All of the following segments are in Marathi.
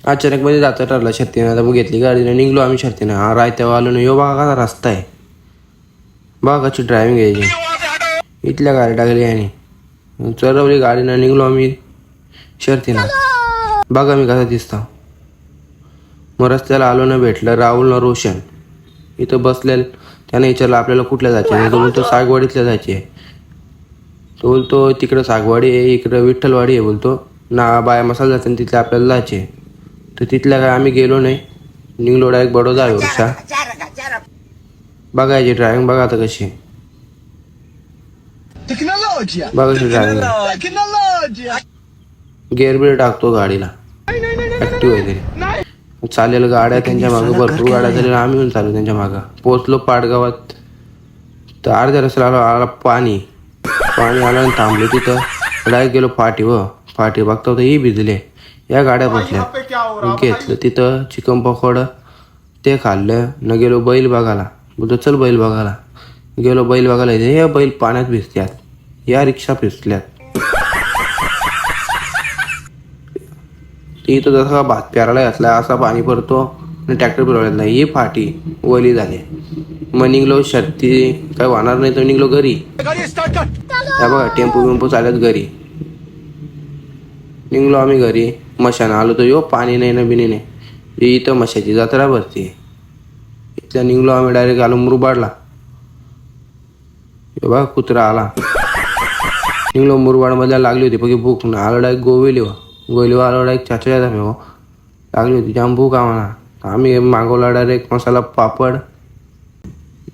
अचानक मध्ये जाता ठरलं शर्तीनं. आता मग घेतली गाडीनं निघलो आम्ही शर्तीनं. हा रायत्यावर आलो ना. यो बघा कसा रस्ता आहे, बघा कशी ड्रायव्हिंग घ्यायची. इथल्या गाडी टाकली आणि चढवली गाडीनं. निघलो आम्ही शर्तीनं. बघा मी कसा दिसता. मग रस्त्याला आलो ना, भेटलं राहुल ना रोशन इथं बसलेलं. त्याने विचारलं आपल्याला कुठल्या जायचे. तो बोलतो सागवाडीतल्या जायचे आहे. तो बोलतो तिकडं सागवाडी आहे, इकडं विठ्ठलवाडी आहे. बोलतो ना बाया मसाला जाते तिथले आपल्याला जायचे. तर तिथल्या काय आम्ही गेलो नाही. निघलो डायरेक्ट बडोदा रिक्षा. बघायची ड्रायव्हिंग बघा आता कशी. बघा कशी ड्रायव्हिंग. गेअर बिअर टाकतो गाडीला, ऍक्टिव्ह आहे तरी. चालेल गाड्या त्यांच्या मागं, भरपूर गाड्या झालेल्या. आम्ही पण चालू त्यांच्या मागं. पोचलो पाटगावात. तर अर्ध्या रस्त्याला आला पाणी आलं आणि थांबलो तिथं. डायरेक्ट गेलो फाटी बघता होतं ही भिजले. या गाड्या बसल्या. घेतलं तिथं चिकन पकोडं ते खाल्लं न. गेलो बैल बघायला. बोलतो चल बैल बघायला. गेलो बैल बघायला. हे बैल पाण्यात भिजत्यात, या रिक्षा भिजल्यात. इथं जसा भात प्याराला घातला असा पाणी पडतो आणि ट्रॅक्टर फिरवल्यात नाही. ही फाटी ओली झाली. मग निघलो शर्ती काय वाहणार नाही तर निघलो घरी. बघा टेम्पो चालत घरी. निघलो आम्ही घरी. मशानं आलो तर यो पाणी नाही ना बिनी नाही. इथं मशाची जत्रा भरती. इथल्या निघलो आम्ही डायरेक्ट आलो मुरबाडला. बघा कुत्रा आला. निघलो मुरबाडमध्ये. लागली होती बघी भूक ना. आलो डायरेक्ट गोविलीवर आलो डायरेक्ट चाचा जाता हो. लागली होती जाम भूक आम्हाला. आम्ही मागवला direct masala papad,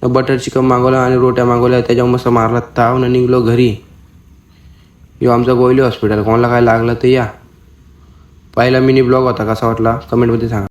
butter chicken मागवलं आणि रोट्या मागवल्या. त्याच्यावर मस्त मारला ताव ना. निघलो घरी. यो आमचा गोविली हॉस्पिटल. कोणाला काय लागलं तर या. पहिला मिनी ब्लॉग होता, कसा वाटला कमेंटमध्ये सांगा.